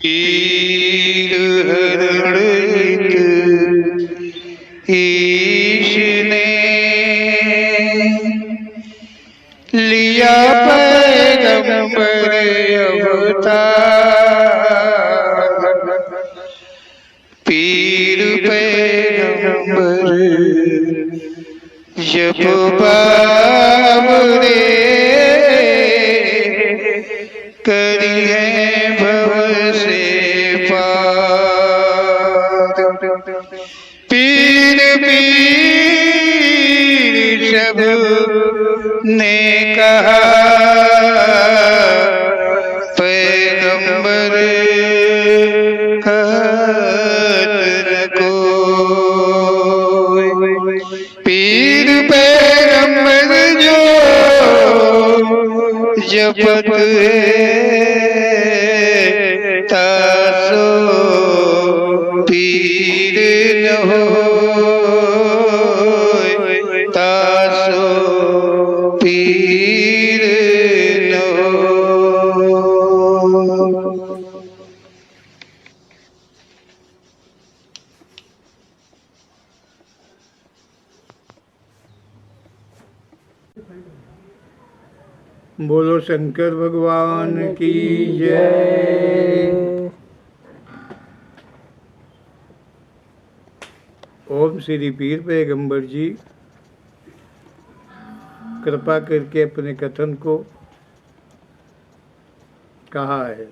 पीर हरणित ईश ने लिया पैगंबर अवतार। पीर पैगंबर जब बाबरे करी है भव से पार। पीर पीर सब ने कहा पैगंबर पीर पैगंबर जो जपत तासो पीर न हो तासो पीर न हो। बोलो शंकर भगवान की जय। ओम श्री पीर पैगंबर जी कृपा करके अपने कथन को कहा है।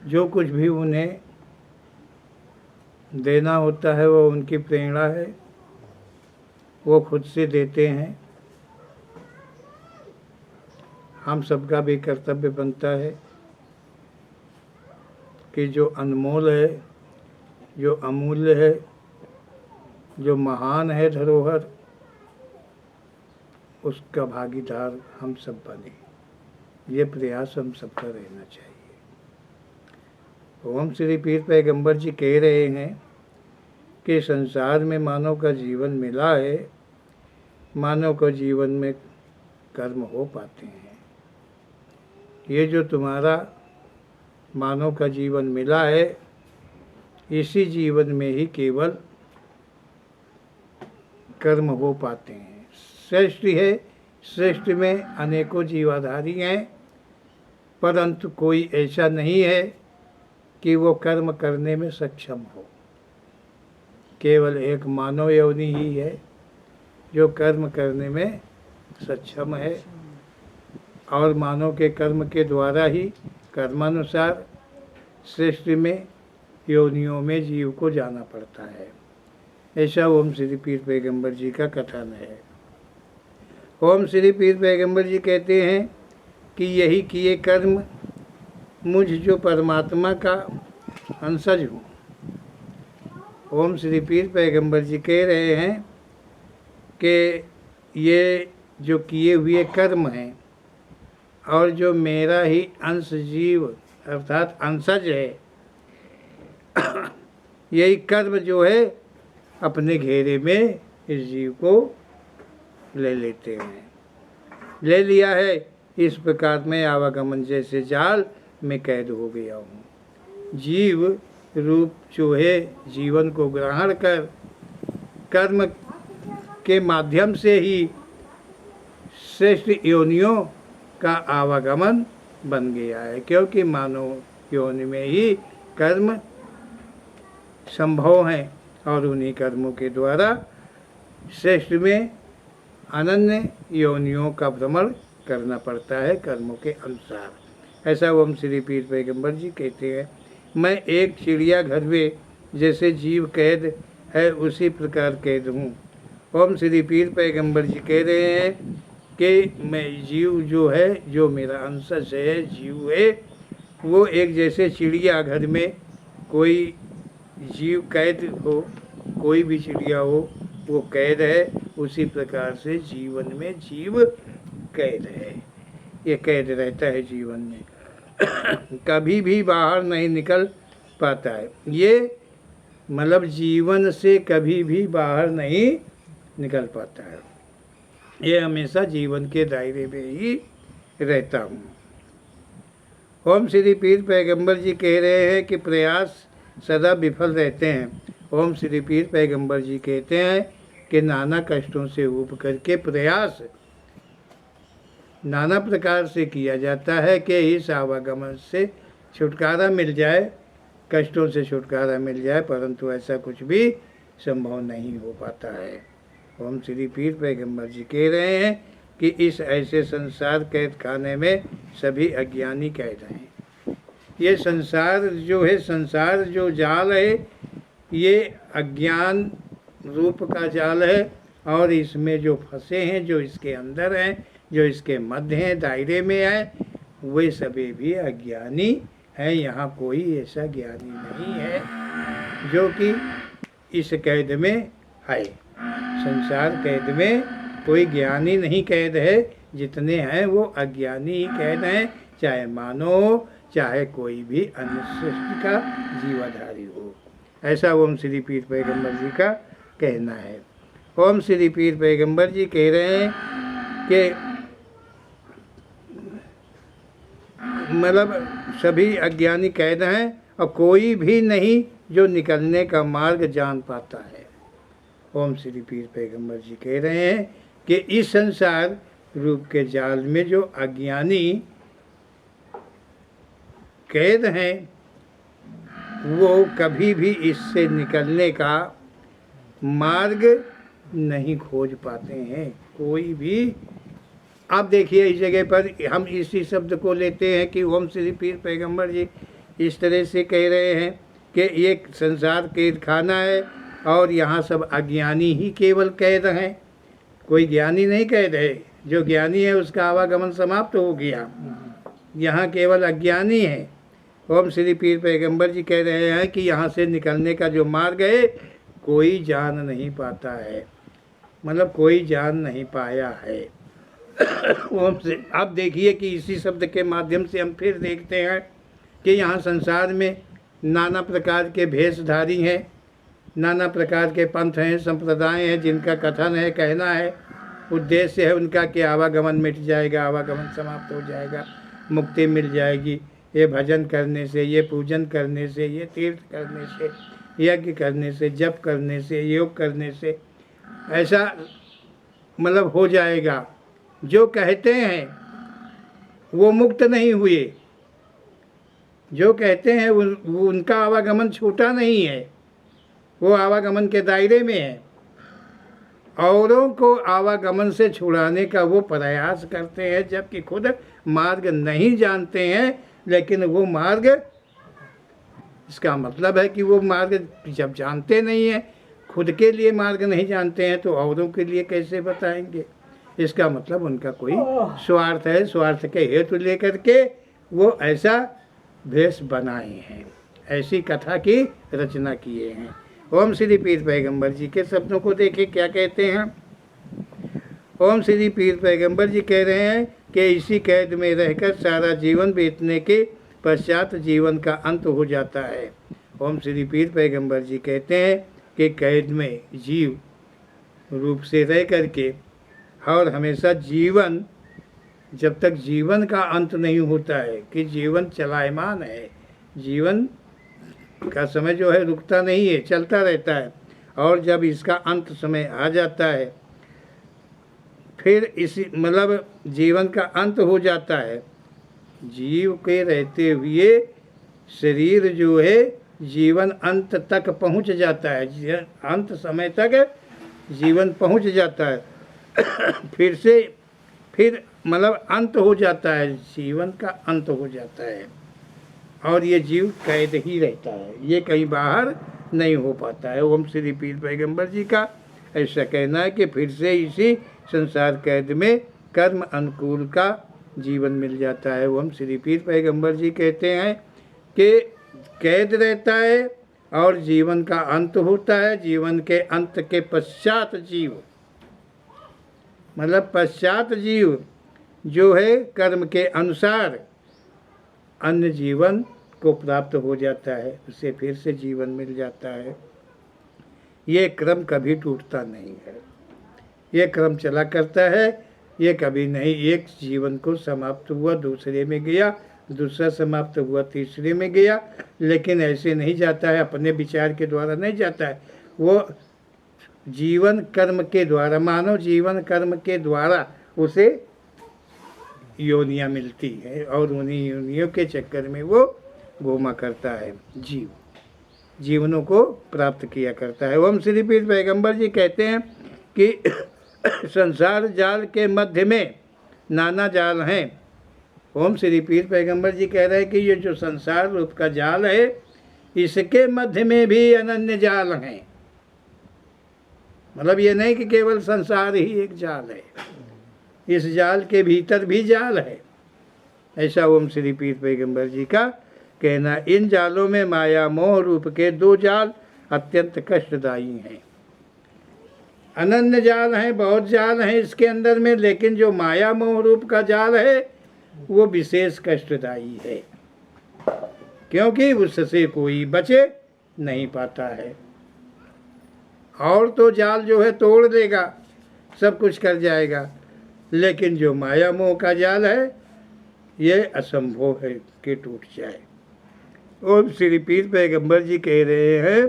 जो कुछ भी उन्हें देना होता है वो उनकी प्रेरणा है, वो खुद से देते हैं। हम सबका भी कर्तव्य बनता है कि जो अनमोल है, जो अमूल्य है, जो महान है धरोहर, उसका भागीदार हम सब बने। ये प्रयास हम सबका रहना चाहिए। ओम श्री पीर पैगंबर जी कह रहे हैं कि संसार में मानव का जीवन मिला है, मानव को जीवन में कर्म हो पाते हैं। ये जो तुम्हारा मानव का जीवन मिला है, इसी जीवन में ही केवल कर्म हो पाते हैं। सृष्टि है, सृष्टि में अनेकों जीवाधारी हैं, परंतु कोई ऐसा नहीं है कि वो कर्म करने में सक्षम हो। केवल एक मानव योनि ही है जो कर्म करने में सक्षम है, और मानव के कर्म के द्वारा ही कर्मानुसार सृष्टि में योनियों में जीव को जाना पड़ता है। ऐसा ओम श्री पीर पैगंबर जी का कथन है। ओम श्री पीर पैगंबर जी कहते हैं कि यही किए कर्म मुझ जो परमात्मा का अंशज हूँ। ओम श्री पीर पैगंबर जी कह रहे हैं कि ये जो किए हुए कर्म हैं और जो मेरा ही अंश जीव अर्थात अंशज है, यही कर्म जो है अपने घेरे में इस जीव को ले लेते हैं। ले लिया है, इस प्रकार मैं आवागमन जैसे जाल में कैद हो गया हूँ। जीव रूप चूहे जीवन को ग्रहण कर कर्म के माध्यम से ही श्रेष्ठ योनियों का आवागमन बन गया है, क्योंकि मानव योनि में ही कर्म संभव हैं और उन्हीं कर्मों के द्वारा श्रेष्ठ में अनन्य योनियों का भ्रमण करना पड़ता है कर्मों के अनुसार। ऐसा ओम श्री पीर पैगंबर जी कहते हैं। मैं एक चिड़ियाघर में जैसे जीव कैद है उसी प्रकार कैद हूँ। ओम श्री पीर पैगंबर जी कह रहे हैं कि मैं जीव जो है, जो मेरा अंशज है, जीव है, वो एक जैसे चिड़ियाघर में कोई जीव कैद हो, कोई भी चिड़िया हो वो कैद है, उसी प्रकार से जीवन में जीव कैद है। ये कैद रहता है जीवन में, कभी भी बाहर नहीं निकल पाता है। ये मतलब जीवन से कभी भी बाहर नहीं निकल पाता है, ये हमेशा जीवन के दायरे में ही रहता हूँ। ओम श्री पीर पैगंबर जी कह रहे हैं कि प्रयास सदा विफल रहते हैं। ओम श्री पीर पैगंबर जी कहते हैं कि नाना कष्टों से ऊब करके प्रयास नाना प्रकार से किया जाता है कि इस आवागमन से छुटकारा मिल जाए, कष्टों से छुटकारा मिल जाए, परंतु ऐसा कुछ भी संभव नहीं हो पाता है। ओम श्री पीर पैगंबर जी कह रहे हैं कि इस ऐसे संसार कैद खाने में सभी अज्ञानी कैद हैं। ये संसार जो है, संसार जो जाल है, ये अज्ञान रूप का जाल है और इसमें जो फंसे हैं, जो इसके अंदर हैं, जो इसके मध्य हैं, दायरे में हैं, वे सभी भी अज्ञानी हैं। यहाँ कोई ऐसा ज्ञानी नहीं है जो कि इस कैद में है। संसार कैद में कोई ज्ञानी नहीं कैद है, जितने हैं वो अज्ञानी ही कैद हैं, चाहे मानव हो, चाहे कोई भी अन्य सृष्टि का जीवाधारी हो। ऐसा ओम श्री पीर पैगंबर जी का कहना है। ओम श्री पीर पैगंबर जी कह रहे हैं कि मतलब सभी अज्ञानी कैद हैं और कोई भी नहीं जो निकलने का मार्ग जान पाता है। ओम श्री पीर पैगंबर जी कह रहे हैं कि इस संसार रूप के जाल में जो अज्ञानी कैद हैं, वो कभी भी इससे निकलने का मार्ग नहीं खोज पाते हैं, कोई भी। आप देखिए इस जगह पर हम इसी शब्द को लेते हैं कि ओम श्री पीर पैगंबर जी इस तरह से कह रहे हैं कि ये संसार कैद खाना है और यहाँ सब अज्ञानी ही केवल कैद हैं, कोई ज्ञानी नहीं कैद है। जो ज्ञानी है उसका आवागमन समाप्त हो गया, यहाँ केवल अज्ञानी है। ओम श्री पीर पैगंबर जी कह रहे हैं कि यहाँ से निकलने का जो मार्ग है कोई जान नहीं पाता है, मतलब कोई जान नहीं पाया है। ओम से आप देखिए कि इसी शब्द के माध्यम से हम फिर देखते हैं कि यहाँ संसार में नाना प्रकार के भेषधारी हैं, नाना प्रकार के पंथ हैं, संप्रदाय हैं, जिनका कथन है, कहना है, उद्देश्य है उनका कि आवागमन मिट जाएगा, आवागमन समाप्त हो जाएगा, मुक्ति मिल जाएगी, ये भजन करने से, ये पूजन करने से, ये तीर्थ करने से, यज्ञ करने से, जप करने से, योग करने से ऐसा मतलब हो जाएगा। जो कहते हैं वो मुक्त नहीं हुए, जो कहते हैं उनका आवागमन छूटा नहीं है, वो आवागमन के दायरे में है। औरों को आवागमन से छुड़ाने का वो प्रयास करते हैं, जबकि खुद मार्ग नहीं जानते हैं। लेकिन वो मार्ग, इसका मतलब है कि वो मार्ग जब जानते नहीं हैं, खुद के लिए मार्ग नहीं जानते हैं, तो औरों के लिए कैसे बताएंगे। इसका मतलब उनका कोई स्वार्थ है, स्वार्थ के हेतु लेकर के वो ऐसा भेष बनाए हैं, ऐसी कथा की रचना किए हैं। ओम श्री पीर पैगंबर जी के शब्दों को देखें क्या कहते हैं। ओम श्री पीर पैगंबर जी कह रहे हैं कि इसी कैद में रहकर सारा जीवन बीतने के पश्चात जीवन का अंत हो जाता है। ओम श्री पीर पैगंबर जी कहते हैं कि कैद में जीव रूप से रह करके और हमेशा जीवन, जब तक जीवन का अंत नहीं होता है, कि जीवन चलायमान है, जीवन का समय जो है रुकता नहीं है, चलता रहता है। और जब इसका अंत समय आ जाता है, फिर इसी मतलब जीवन का अंत हो जाता है, जीव के रहते हुए शरीर जो है जीवन अंत तक पहुंच जाता है, अंत समय तक जीवन पहुंच जाता है। फिर मतलब अंत हो जाता है, जीवन का अंत हो जाता है और ये जीव कैद ही रहता है, ये कहीं बाहर नहीं हो पाता है। ओम श्री पीर पैगंबर जी का ऐसा कहना है कि फिर से इसी संसार कैद में कर्म अनुकूल का जीवन मिल जाता है। ओम श्री पीर पैगंबर जी कहते हैं कि कैद रहता है और जीवन का अंत होता है। जीवन के अंत के पश्चात जीव, मतलब पश्चात जीव जो है कर्म के अनुसार अन्य जीवन को प्राप्त हो जाता है, उसे फिर से जीवन मिल जाता है। ये क्रम कभी टूटता नहीं है, ये क्रम चला करता है, ये कभी नहीं एक जीवन को समाप्त हुआ दूसरे में गया दूसरा समाप्त हुआ, तीसरे में गया। लेकिन ऐसे नहीं जाता है, अपने विचार के द्वारा नहीं जाता है, वो जीवन कर्म के द्वारा, मानव जीवन कर्म के द्वारा उसे योनियाँ मिलती है और उन्हीं योनियों के चक्कर में वो घूमा करता है, जीवनों को प्राप्त किया करता है। ओम श्री पीर पैगंबर जी कहते हैं कि संसार जाल के मध्य में नाना जाल हैं। ओम श्री पीर पैगंबर जी कह रहे हैं कि ये जो संसार रूप का जाल है, इसके मध्य में भी अनन्य जाल हैं। मतलब ये नहीं कि केवल संसार ही एक जाल है, इस जाल के भीतर भी जाल है, ऐसा ओम श्री पीर पैगंबर जी का कहना। इन जालों में माया मोह रूप के 2 जाल अत्यंत कष्टदायी हैं। अनन्य जाल हैं, बहुत जाल हैं इसके अंदर में, लेकिन जो माया मोह रूप का जाल है वो विशेष कष्टदायी है, क्योंकि उससे कोई बचे नहीं पाता है। और तो जाल जो है तोड़ देगा, सब कुछ कर जाएगा, लेकिन जो माया मोह का जाल है ये असंभव है कि टूट जाए। ओम श्री पीर पैगंबर जी कह रहे हैं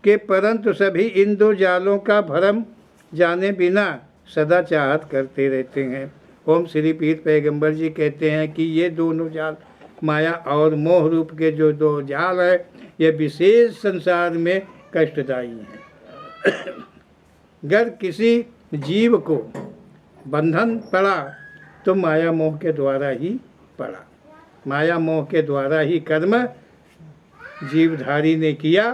कि परंतु सभी इन 2 जालों का भरम जाने बिना सदा चाहत करते रहते हैं। ओम श्री पीर पैगंबर जी कहते हैं कि ये दोनों जाल, माया और मोह रूप के जो 2 जाल है, ये विशेष संसार में कष्टदायी हैं। अगर किसी जीव को बंधन पड़ा तो माया मोह के द्वारा ही पड़ा। माया मोह के द्वारा ही कर्म जीवधारी ने किया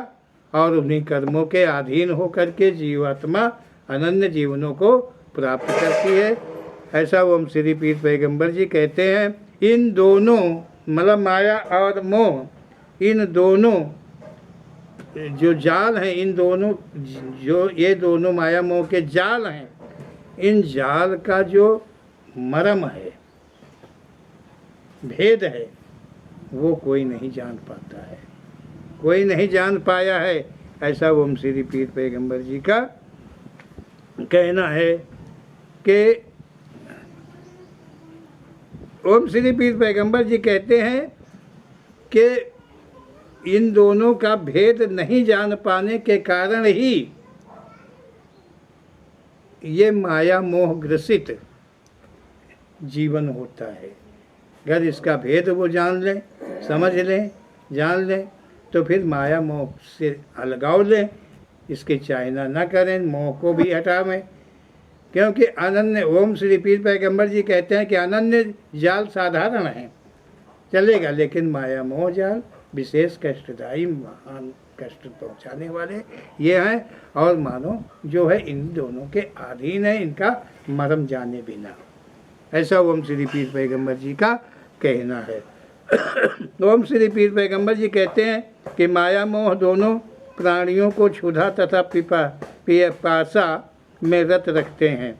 और उन्हीं कर्मों के अधीन होकर के जीवात्मा अनन्य जीवनों को प्राप्त करती है, ऐसा ओम श्री पीर पैगंबर जी कहते हैं। इन दोनों मतलब माया और मोह, इन दोनों जो जाल हैं, इन दोनों जो ये दोनों माया मोह के जाल हैं, इन जाल का जो मर्म है, भेद है, वो कोई नहीं जान पाता है, कोई नहीं जान पाया है, ऐसा ओम श्री पीर पैगंबर जी का कहना है। कि ओम श्री पीर पैगंबर जी कहते हैं कि इन दोनों का भेद नहीं जान पाने के कारण ही ये माया मोह ग्रसित जीवन होता है। अगर इसका भेद वो जान लें, समझ लें, जान लें, तो फिर माया मोह से अलगाव लें, इसके चाइना न करें, मोह को भी हटावें। क्योंकि अनन्य, ओम श्री पीर पैगंबर जी कहते हैं कि अनन्य जाल साधारण है, चलेगा, लेकिन माया मोह जाल विशेष कष्टदायी, महान कष्ट पहुंचाने वाले ये हैं। और मानो जो है इन दोनों के अधीन है, इनका मर्म जाने बिना, ऐसा ओम श्री पीर पैगंबर जी का कहना है। ओम श्री पीर पैगंबर जी कहते हैं कि माया मोह दोनों प्राणियों को क्षुधा तथा पिपासा में रत रखते हैं।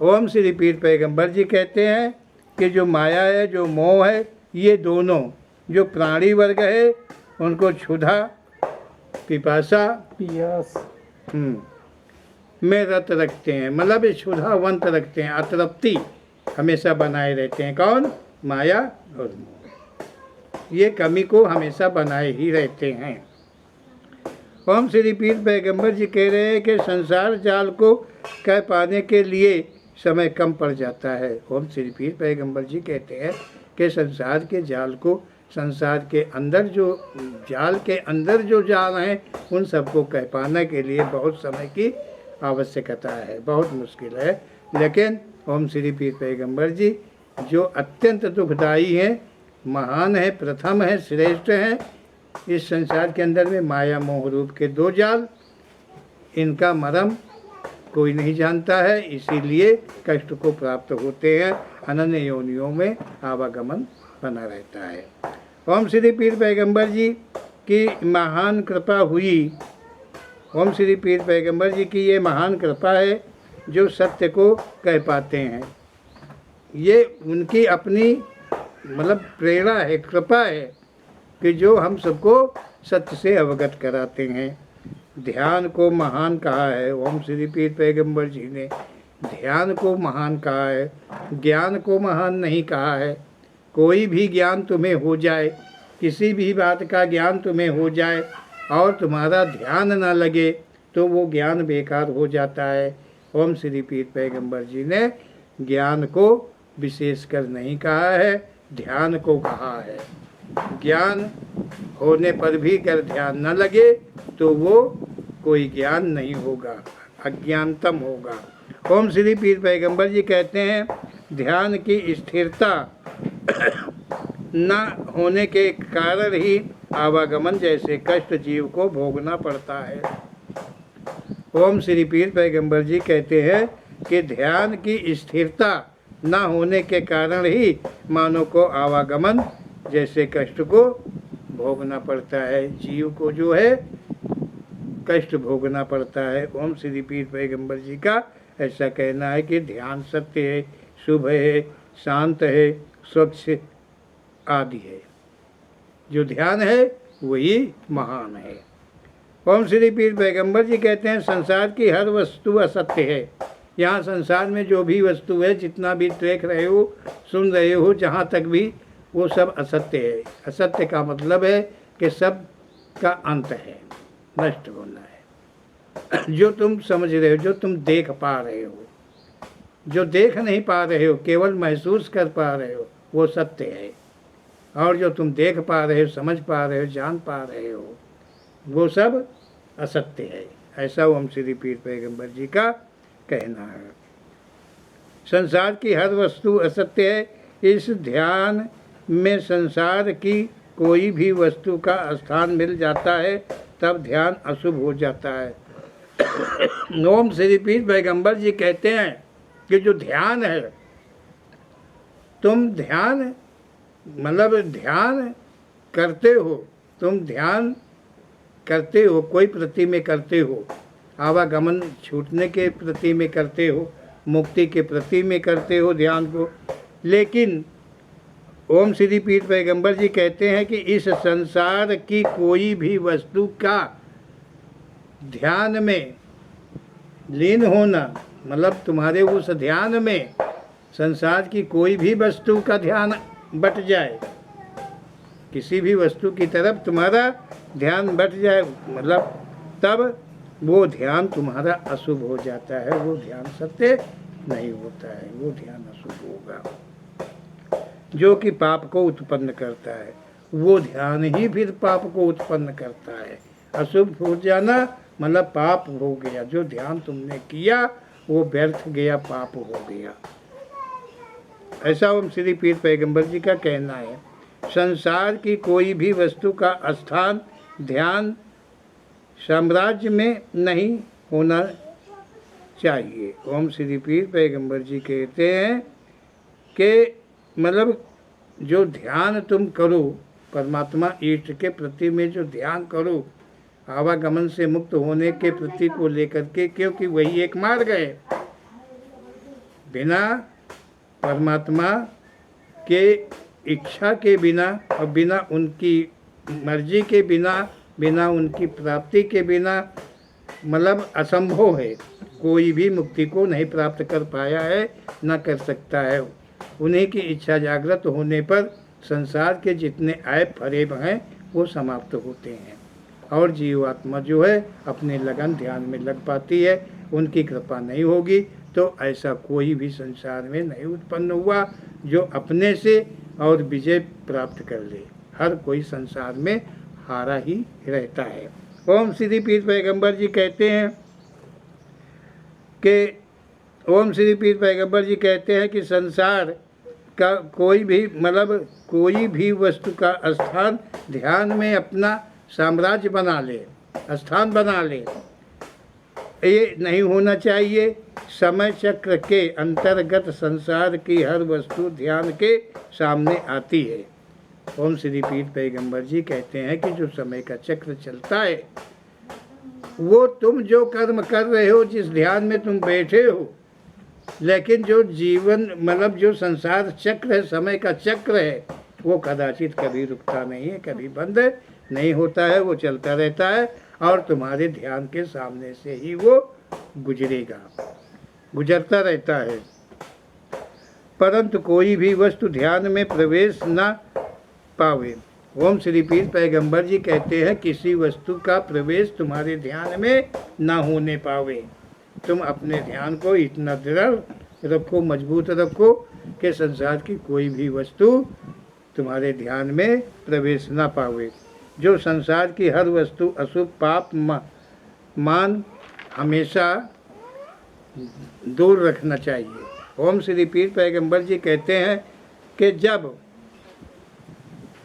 ओम श्री पीर पैगंबर जी कहते हैं कि जो माया है, जो मोह है, ये दोनों जो प्राणी वर्ग है उनको क्षुधा पिपासा पियास में रत रखते हैं, मतलब क्षुधावंत रखते हैं, अतृप्ति हमेशा बनाए रहते हैं। कौन? माया और मोह, ये कमी को हमेशा बनाए ही रहते हैं। ओम श्री पीर पैगंबर जी कह रहे हैं कि संसार जाल को कह पाने के लिए समय कम पड़ जाता है। ओम श्री पीर पैगंबर जी कहते हैं कि संसार के जाल को, संसार के अंदर जो जाल के अंदर जो जाल हैं, उन सबको कह पाने के लिए बहुत समय की आवश्यकता है, बहुत मुश्किल है। लेकिन ओम श्री पीर पैगंबर जी जो अत्यंत दुखदायी हैं, महान है, प्रथम है, श्रेष्ठ हैं इस संसार के अंदर में, माया मोह रूप के 2 जाल, इनका मर्म कोई नहीं जानता है, इसीलिए कष्ट को प्राप्त होते हैं, अनन्य योनियों में आवागमन बना रहता है। ओम श्री पीर पैगंबर जी की महान कृपा हुई, ओम श्री पीर पैगंबर जी की ये महान कृपा है जो सत्य को कह पाते हैं। ये उनकी अपनी मतलब प्रेरणा है, कृपा है कि जो हम सबको सत्य से अवगत कराते हैं। ध्यान को महान कहा है ओम श्री पीर पैगंबर जी ने, ध्यान को महान कहा है, ज्ञान को महान नहीं कहा है। कोई भी ज्ञान तुम्हें हो जाए, किसी भी बात का ज्ञान तुम्हें हो जाए और तुम्हारा ध्यान न लगे तो वो ज्ञान बेकार हो जाता है। ओम श्री पीर पैगंबर जी ने ज्ञान को विशेष कर नहीं कहा है, ध्यान को कहा है। ज्ञान होने पर भी अगर ध्यान न लगे तो वो कोई ज्ञान नहीं होगा, अज्ञानतम होगा। ओम श्री पीर पैगंबर जी कहते हैं ध्यान की स्थिरता न होने के कारण ही आवागमन जैसे कष्ट जीव को भोगना पड़ता है। ओम श्री पीर पैगंबर जी कहते हैं कि ध्यान की स्थिरता न होने के कारण ही मानव को आवागमन जैसे कष्ट को भोगना पड़ता है, जीव को जो है कष्ट भोगना पड़ता है। ओम श्री पीर पैगंबर जी का ऐसा कहना है कि ध्यान सत्य है, शुभ है, शांत है, स्वच्छ आदि है। जो ध्यान है वही महान है। ओम श्री पीर पैगंबर जी कहते हैं संसार की हर वस्तु असत्य है। यहाँ संसार में जो भी वस्तु है, जितना भी देख रहे हो, सुन रहे हो, जहाँ तक भी, वो सब असत्य है। असत्य का मतलब है कि सब का अंत है, नष्ट होना है। जो तुम समझ रहे हो, जो तुम देख पा रहे हो, जो देख नहीं पा रहे हो, केवल महसूस कर पा रहे हो, वो सत्य है। और जो तुम देख पा रहे हो, समझ पा रहे हो, जान पा रहे हो, वो सब असत्य है। ऐसा ओम श्री पीर पैगंबर जी का कहना है। संसार की हर वस्तु असत्य है। इस ध्यान में संसार की कोई भी वस्तु का स्थान मिल जाता है तब ध्यान अशुभ हो जाता है। ओम श्री पीर पैगंबर जी कहते हैं कि जो ध्यान है, तुम ध्यान मतलब ध्यान करते हो, तुम ध्यान करते हो, कोई प्रति में करते हो, आवागमन छूटने के प्रति में करते हो, मुक्ति के प्रति में करते हो ध्यान को। लेकिन ओम श्री पीर पैगंबर जी कहते हैं कि इस संसार की कोई भी वस्तु का ध्यान में लीन होना, मतलब तुम्हारे उस ध्यान में संसार की कोई भी वस्तु का ध्यान बट जाए, किसी भी वस्तु की तरफ तुम्हारा ध्यान बट जाए, मतलब तब वो ध्यान तुम्हारा अशुभ हो जाता है, वो ध्यान सत्य नहीं होता है, वो ध्यान अशुभ होगा। जो कि पाप को उत्पन्न करता है, वो ध्यान ही फिर पाप को उत्पन्न करता है। अशुभ हो जाना मतलब पाप हो गया, जो ध्यान तुमने किया वो व्यर्थ गया, पाप हो गया। ऐसा ओम श्री पीर पैगंबर जी का कहना है। संसार की कोई भी वस्तु का स्थान ध्यान साम्राज्य में नहीं होना चाहिए। ओम श्री पीर पैगंबर जी कहते हैं कि मतलब जो ध्यान तुम करो, परमात्मा ईष्ट के प्रति में जो ध्यान करो, आवागमन से मुक्त होने के प्रति को लेकर के, क्योंकि वही एक मार्ग है। बिना परमात्मा के इच्छा के बिना और बिना उनकी मर्जी के बिना, बिना उनकी प्राप्ति के बिना, मतलब असंभव है। कोई भी मुक्ति को नहीं प्राप्त कर पाया है, न कर सकता है। उन्हीं की इच्छा जागृत होने पर संसार के जितने ऐप फरेब हैं वो समाप्त होते हैं और जीवात्मा जो है अपने लगन ध्यान में लग पाती है। उनकी कृपा नहीं होगी तो ऐसा कोई भी संसार में नहीं उत्पन्न हुआ जो अपने से और विजय प्राप्त कर ले। हर कोई संसार में हारा ही रहता है। ओम श्री पीर पैगंबर जी कहते हैं कि ओम श्री पीर पैगंबर जी कहते हैं कि संसार का कोई भी मतलब कोई भी वस्तु का स्थान ध्यान में अपना साम्राज्य बना ले, स्थान बना ले, ये नहीं होना चाहिए। समय चक्र के अंतर्गत संसार की हर वस्तु ध्यान के सामने आती है। ओम श्री पीर पैगंबर जी कहते हैं कि जो समय का चक्र चलता है वो तुम जो कर्म कर रहे हो, जिस ध्यान में तुम बैठे हो, लेकिन जो जीवन मतलब जो संसार चक्र है, समय का चक्र है, वो कदाचित कभी रुकता नहीं है, कभी बंद नहीं होता है, वो चलता रहता है और तुम्हारे ध्यान के सामने से ही वो गुजरेगा, गुजरता रहता है। परंतु कोई भी वस्तु ध्यान में प्रवेश न पावे। ओम श्री पीर पैगंबर जी कहते हैं किसी वस्तु का प्रवेश तुम्हारे ध्यान में न होने पावे। तुम अपने ध्यान को इतना दृढ़ रखो, मजबूत रखो कि संसार की कोई भी वस्तु तुम्हारे ध्यान में प्रवेश न पावे। जो संसार की हर वस्तु अशुभ पाप मान हमेशा दूर रखना चाहिए। ओम श्री पीर पैगंबर जी कहते हैं कि जब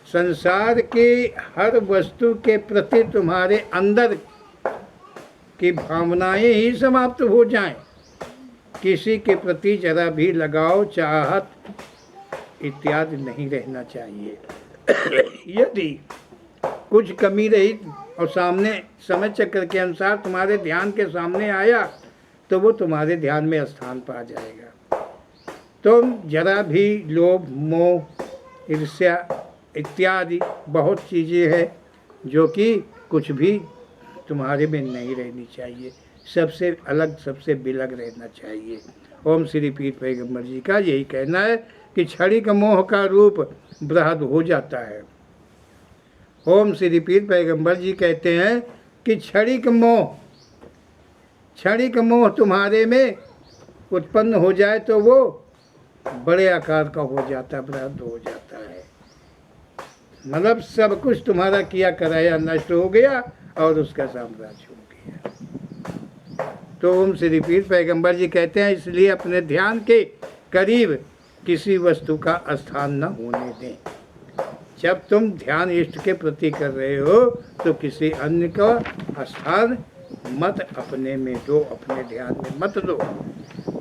संसार की हर वस्तु के प्रति तुम्हारे अंदर की भावनाएं ही समाप्त हो जाएं, किसी के प्रति जरा भी लगाव, चाहत इत्यादि नहीं रहना चाहिए। यदि कुछ कमी रही और सामने समय चक्र के अनुसार तुम्हारे ध्यान के सामने आया तो वो तुम्हारे ध्यान में स्थान पा जाएगा। तुम जरा भी लोभ, मोह, ईर्ष्या इत्यादि बहुत चीज़ें हैं जो कि कुछ भी तुम्हारे में नहीं रहनी चाहिए, सबसे अलग, सबसे बिलग रहना चाहिए। ओम श्री पीर पैगंबर जी का यही कहना है कि क्षणिक मोह का रूप बृहद हो जाता है। ओम श्री पीर पैगंबर जी कहते हैं कि क्षणिक मोह तुम्हारे में उत्पन्न हो जाए तो वो बड़े आकार का हो जाता है, बृहद हो जाता है। मतलब सब कुछ तुम्हारा किया कराया नष्ट हो गया और उसका साम्राज्य हो गया। तो ओम श्री पीर पैगंबर जी कहते हैं इसलिए अपने ध्यान के करीब किसी वस्तु का स्थान न होने दें। जब तुम ध्यान इष्ट के प्रति कर रहे हो तो किसी अन्य का स्थान मत अपने में दो, अपने ध्यान में मत दो।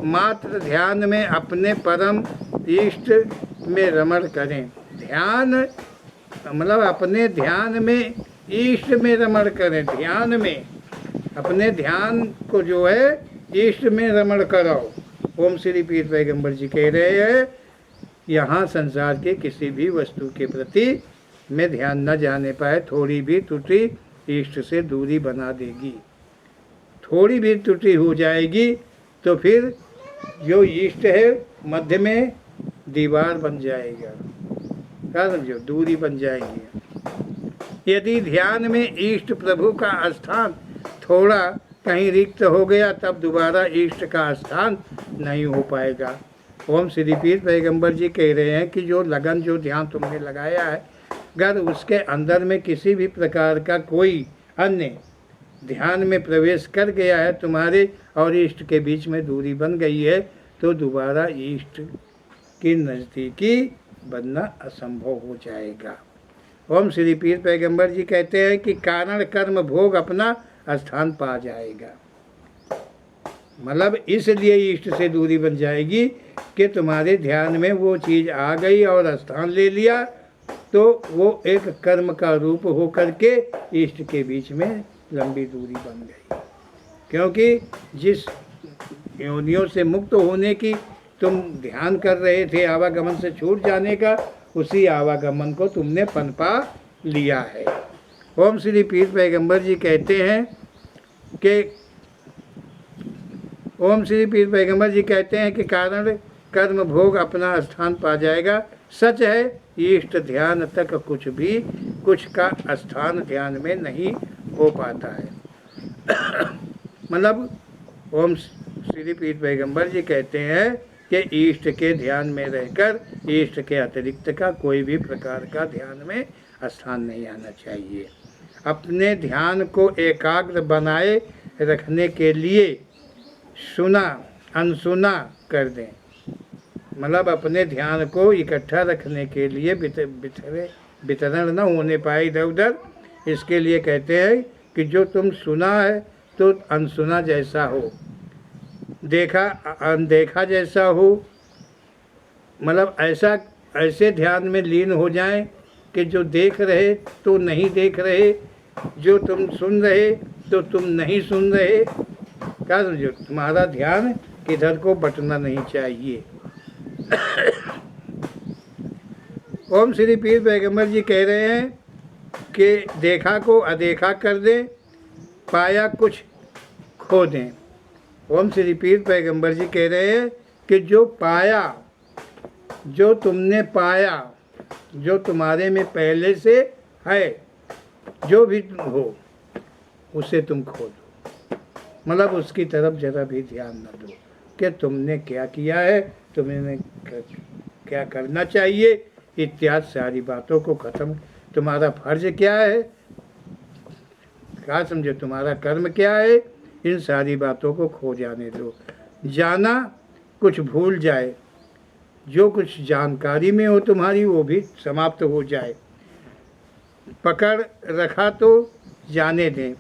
मात्र ध्यान में अपने परम इष्ट में रमण करें। ध्यान मतलब अपने ध्यान में इष्ट में रमण करें। ध्यान में अपने ध्यान को जो है इष्ट में रमण कराओ। ओम श्री पीर पैगंबर जी कह रहे हैं यहाँ संसार के किसी भी वस्तु के प्रति में ध्यान न जाने पाए, थोड़ी भी त्रुटि इष्ट से दूरी बना देगी। थोड़ी भी त्रुटि हो जाएगी तो फिर जो इष्ट है मध्य में दीवार बन जाएगा, क्या समझो, दूरी बन जाएगी। यदि ध्यान में इष्ट प्रभु का स्थान थोड़ा कहीं रिक्त हो गया तब दोबारा इष्ट का स्थान नहीं हो पाएगा। ओम श्री पीर पैगंबर जी कह रहे हैं कि जो लगन, जो ध्यान तुमने लगाया है, अगर उसके अंदर में किसी भी प्रकार का कोई अन्य ध्यान में प्रवेश कर गया है, तुम्हारे और इष्ट के बीच में दूरी बन गई है, तो दोबारा इष्ट की नज़दीकी बनना असंभव हो जाएगा। ओम श्री पीर पैगंबर जी कहते हैं कि कारण कर्म भोग अपना स्थान पा जाएगा। मतलब इसलिए इष्ट से दूरी बन जाएगी कि तुम्हारे ध्यान में वो चीज़ आ गई और स्थान ले लिया तो वो एक कर्म का रूप हो करके इष्ट के बीच में लंबी दूरी बन गई। क्योंकि जिस योनियों से मुक्त होने की तुम ध्यान कर रहे थे, आवागमन से छूट जाने का, उसी आवागमन को तुमने पनपा लिया है। ओम श्री पीर पैगंबर जी कहते हैं कि ओम श्री पीर पैगंबर जी कहते हैं कि कारण कर्म भोग अपना स्थान पा जाएगा। सच है इष्ट ध्यान तक कुछ का स्थान ध्यान में नहीं हो पाता है। मतलब ओम श्री पीर पैगंबर जी कहते हैं कि इष्ट के ध्यान में रहकर इष्ट के अतिरिक्त का कोई भी प्रकार का ध्यान में स्थान नहीं आना चाहिए। अपने ध्यान को एकाग्र बनाए रखने के लिए सुना अनसुना कर दें। मतलब अपने ध्यान को इकट्ठा रखने के लिए वितरण न होने पाए इधर उधर, इसके लिए कहते हैं कि जो तुम सुना है तो अनसुना जैसा हो, देखा अनदेखा जैसा हो। मतलब ऐसे ध्यान में लीन हो जाएं कि जो देख रहे तो नहीं देख रहे, जो तुम सुन रहे तो तुम नहीं सुन रहे। क्या समझो, तुम्हारा ध्यान किधर को बटना नहीं चाहिए। ओम श्री पीर पैगंबर जी कह रहे हैं कि देखा को अदेखा कर दें, पाया कुछ खो दें। ओम श्री पीर पैगंबर जी कह रहे हैं कि जो पाया जो तुमने पाया, जो तुम्हारे में पहले से है, जो भी तुम हो उसे तुम खो दो। मतलब उसकी तरफ जरा भी ध्यान न दो कि तुमने क्या किया है, तुम्हें क्या करना चाहिए, इत्यादि सारी बातों को खत्म। तुम्हारा फर्ज क्या है, क्या समझे, तुम्हारा कर्म क्या है, इन सारी बातों को खो जाने दो। जाना कुछ भूल जाए, जो कुछ जानकारी में हो तुम्हारी वो भी समाप्त हो जाए। पकड़ रखा तो जाने दें,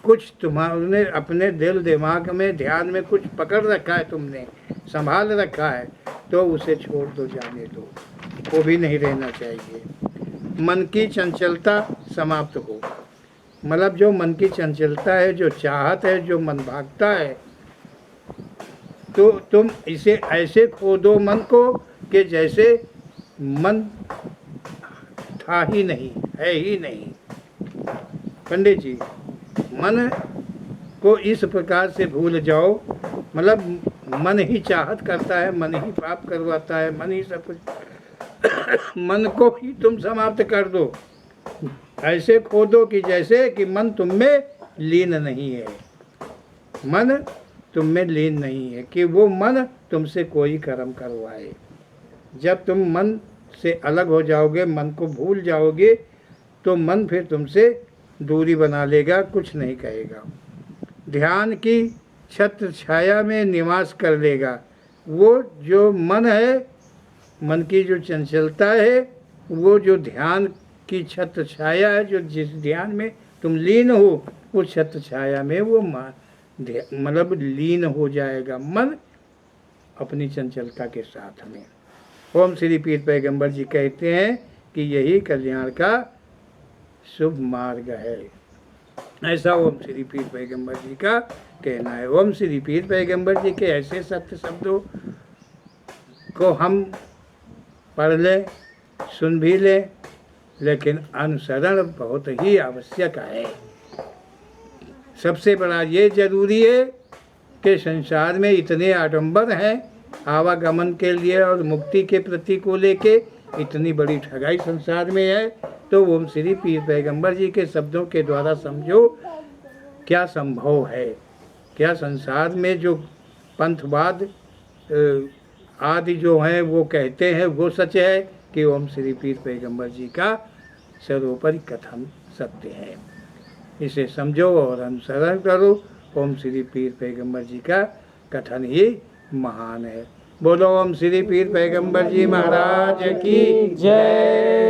कुछ तुम्हारे अपने दिल दिमाग में ध्यान में कुछ पकड़ रखा है, तुमने संभाल रखा है, तो उसे छोड़ दो, जाने दो, वो भी नहीं रहना चाहिए। मन की चंचलता समाप्त हो, मतलब जो मन की चंचलता है, जो चाहत है, जो मन भागता है, तो तुम इसे ऐसे खो दो मन को कि जैसे मन था ही नहीं, है ही नहीं। पंडित जी, मन को इस प्रकार से भूल जाओ, मतलब मन ही चाहत करता है, मन ही पाप करवाता है, मन ही सब कुछ मन को ही तुम समाप्त कर दो, ऐसे खो दो कि जैसे कि मन तुम में लीन नहीं है, मन तुम में लीन नहीं है, कि वो मन तुमसे कोई कर्म करवाए। जब तुम मन से अलग हो जाओगे, मन को भूल जाओगे, तो मन फिर तुमसे दूरी बना लेगा, कुछ नहीं कहेगा। ध्यान की छत्र छाया में निवास कर लेगा। वो जो मन है, मन की जो चंचलता है, वो जो ध्यान की छत्र छाया है, जो जिस ध्यान में तुम लीन हो, उस छत्र छाया में वो मतलब लीन हो जाएगा मन अपनी चंचलता के साथ में। ओम श्री पीर पैगंबर जी कहते हैं कि यही कल्याण का शुभ मार्ग है, ऐसा ओम श्री पीर पैगंबर जी का कहना है। ओम श्री पीर पैगंबर जी के ऐसे सत्य शब्दों को हम पढ़ लें, सुन भी लें, लेकिन अनुसरण बहुत ही आवश्यक है। सबसे बड़ा ये जरूरी है कि संसार में इतने आडंबर हैं आवागमन के लिए और मुक्ति के प्रति को लेके, इतनी बड़ी ठगाई संसार में है, तो ओम श्री पीर पैगंबर जी के शब्दों के द्वारा समझो क्या संभव है, क्या संसार में जो पंथवाद आदि जो हैं वो कहते हैं वो सच है, कि ओम श्री पीर पैगंबर जी का सर्वोपरि कथन सत्य है। इसे समझो और अनुसरण करो। ओम श्री पीर पैगंबर जी का कथन ही महान है। बोलो ओम श्री पीर पैगंबर जी महाराज की जय।